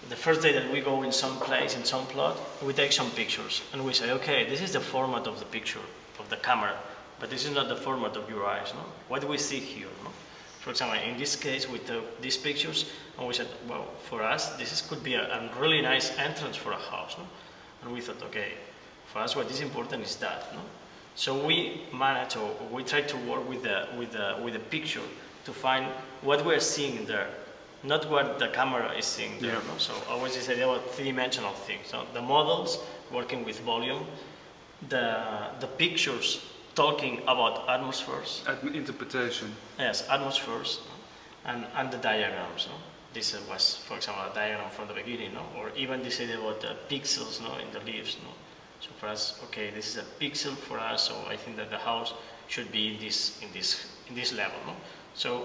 the first day that we go in some place, in some plot, we take some pictures and we say, okay, this is the format of the picture, of the camera, but this is not the format of your eyes, no? What do we see here, no? For example, in this case, we took these pictures and we said, well, for us, could be a really nice entrance for a house, no? And we thought, okay, for us, what is important is that, no? So we manage, or we try to work with the picture to find what we're seeing there, not what the camera is seeing there. Yeah. No? So always this idea about three-dimensional things. So the models working with volume, the pictures talking about atmospheres. Interpretation. Yes, atmospheres, and the diagrams. No? This was, for example, a diagram from the beginning, no? Or even this idea about the pixels, no, in the leaves. No? So for us, okay, this is a pixel for us, so I think that the house should be in this level. No? So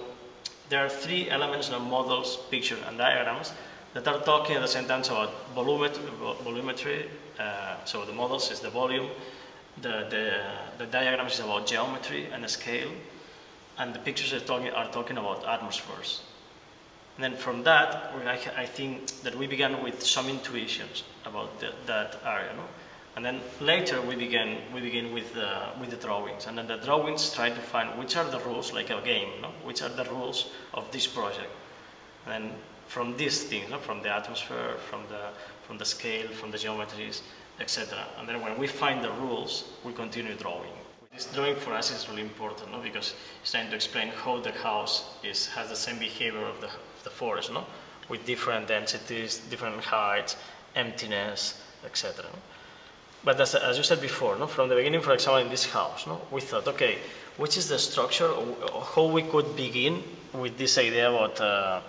there are three elements, no, models, pictures, and diagrams that are talking at the same time about volumetry. So the models is the volume, the diagrams is about geometry and the scale, and the pictures are talking about atmospheres. And then from that, I think that we began with some intuitions about that area. No? And then later we begin with the drawings, and then the drawings try to find which are the rules, like a game, no? Which are the rules of this project. And then from these things, no? From the atmosphere, from the scale, from the geometries, etc. And then when we find the rules, we continue drawing. This drawing for us is really important, no? Because it's trying to explain how the house has the same behavior of the forest, no? With different densities, different heights, emptiness, etc. But as you said before, no? From the beginning, for example, in this house, no? We thought, okay, which is the structure, or how we could begin with this idea about a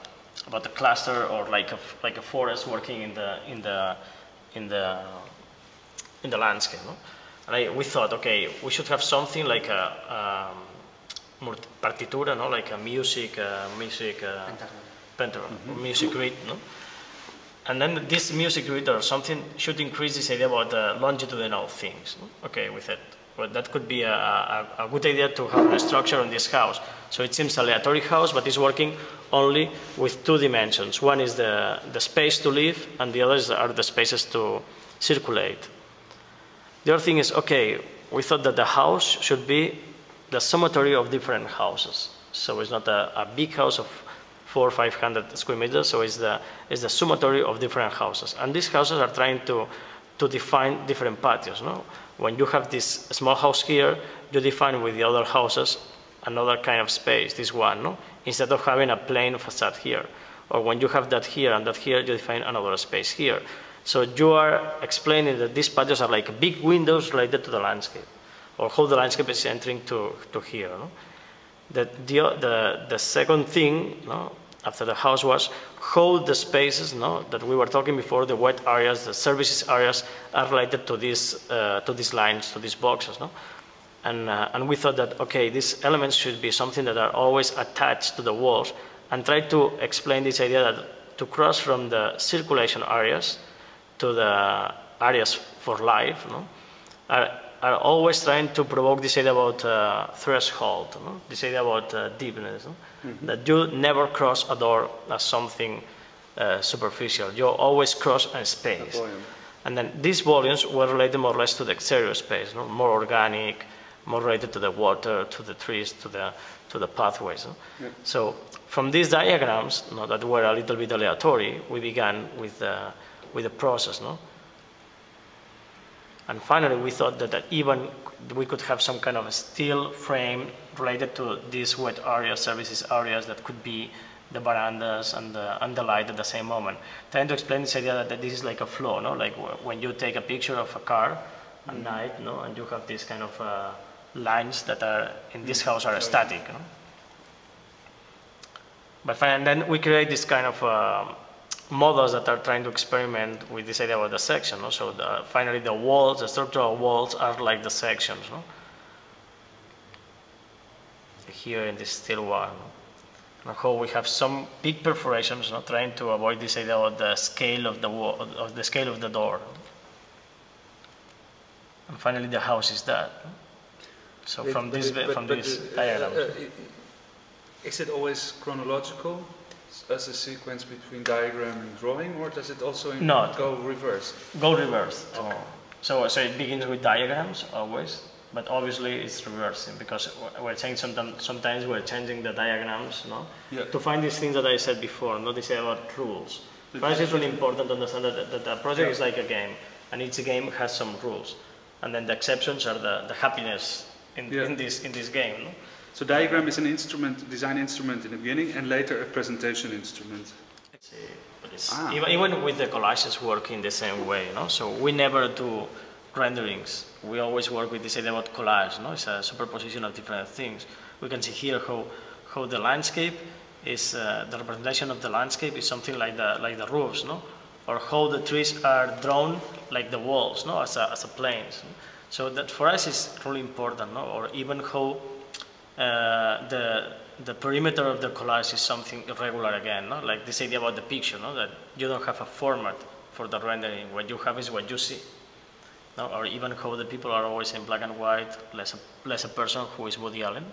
cluster, or like a forest working in the landscape, no? And we thought, okay, we should have something like a partitura, no? Like a music pentagram, music grid, no? And then this music grid or something should increase this idea about the longitudinal things. No? Okay, with it. But that could be a good idea to have a structure in this house. So it seems aleatory house, but it's working only with two dimensions. One is the space to live, and the others are the spaces to circulate. The other thing is, okay, we thought that the house should be the summatory of different houses. So it's not a big house of 400 or 500 square meters, so it's the summatory of different houses. And these houses are trying to define different patios. No? When you have this small house here, you define with the other houses another kind of space, this one, no? Instead of having a plain facade here. Or when you have that here and that here, you define another space here. So you are explaining that these patios are like big windows related to the landscape, or how the landscape is entering to here. No? The second thing, no, after the house was how the spaces, no, that we were talking before, the wet areas, the services areas, are related to these lines, to these boxes. No? And we thought that, okay, these elements should be something that are always attached to the walls, and try to explain this idea that to cross from the circulation areas to the areas for life, no, are always trying to provoke this idea about threshold, no? This idea about deepness, no? That you never cross a door as something superficial. You always cross a space. And then these volumes were related more or less to the exterior space, no? More organic, more related to the water, to the trees, to the pathways. No? Yeah. So from these diagrams, no, that were a little bit aleatory, we began with the process, no? And finally, we thought that even we could have some kind of a steel frame related to these wet areas, services areas, that could be the verandas and the light at the same moment. Trying to explain this idea that this is like a flow, no? Like when you take a picture of a car at night, no? And you have these kind of lines that are in this house are static. No? But finally, and then we create this kind of models that are trying to experiment with this idea about the section. No? So finally the walls, the structural walls are like the sections. No? Here in this steel wall. No? And how we have some big perforations, no? Trying to avoid this idea about the scale of the wall, of the scale of the door. And finally the house is that. No? So from this diagram. Is it always chronological? as a sequence between diagram and drawing, or does it also go reverse? Go reverse. Okay. So it begins with diagrams always, but obviously it's reversing because we're saying sometimes we're changing the diagrams, no? Yeah. To find these things that I said before, not to say about rules. For us, it's really important to understand that a project is like a game, and each game has some rules, and then the exceptions are the happiness in this game. No? So diagram is an instrument, design instrument in the beginning, and later a presentation instrument. Even with the collages work in the same way, no? So we never do renderings. We always work with this idea about collage, no? It's a superposition of different things. We can see here how the landscape is, the representation of the landscape is something like the roofs, no? Or how the trees are drawn like the walls, no? As a planes. No? So that for us is really important, no? Or even how the perimeter of the collage is something irregular again, no? Like this idea about the picture, no? That you don't have a format for the rendering. What you have is what you see, no? Or even how the people are always in black and white, less a person who is Woody Allen,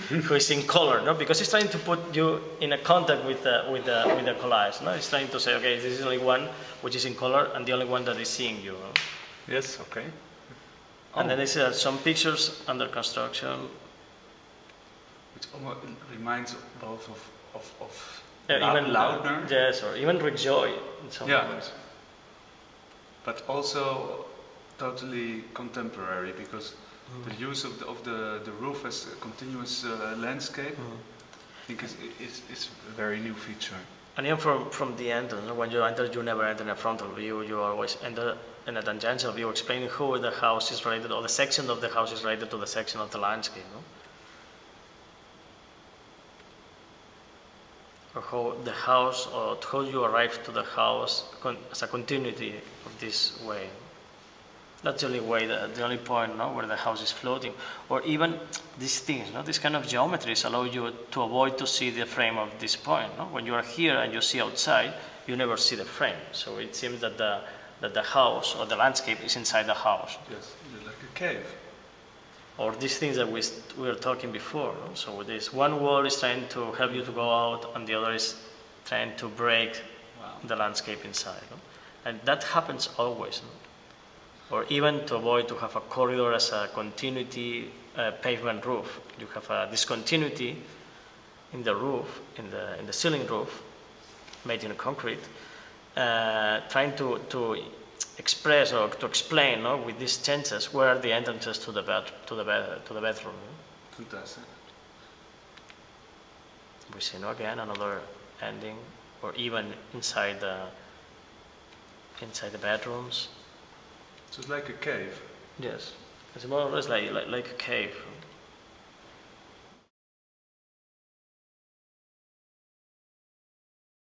who is in color, no? Because it's trying to put you in a contact with the collage, no? It's trying to say, okay, this is only one which is in color and the only one that is seeing you. No? Yes. Okay. And then there's some pictures under construction. Which almost reminds both of even Lautner. Yes, or even Rick Joy in some ways. But also totally contemporary because the use of the roof as a continuous landscape, I think is a very new feature. And even from the entrance, when you enter, you never enter in a frontal view. You always enter in a tangential view, explaining how the house is related, or the section of the house is related to the section of the landscape. No? Or how the house, or how you arrive to the house as a continuity of this way. That's the only way, the only point, no, where the house is floating. Or even these things, no, these kind of geometries allow you to avoid to see the frame of this point. No? When you are here and you see outside, you never see the frame. So it seems that the house or the landscape is inside the house. Yes, like a cave. Or these things that we were talking before. No? So this one wall is trying to help you to go out, and the other is trying to break the landscape inside. No? And that happens always. No? Or even to avoid to have a corridor as a continuity pavement roof. You have a discontinuity in the roof, in the ceiling roof, made in concrete, trying to express or to explain, no, with these changes where are the entrances to the bedroom. Fantastic. We see, no, again another ending, or even inside the bedrooms. So it's like a cave. Yes, it's more or less like a cave.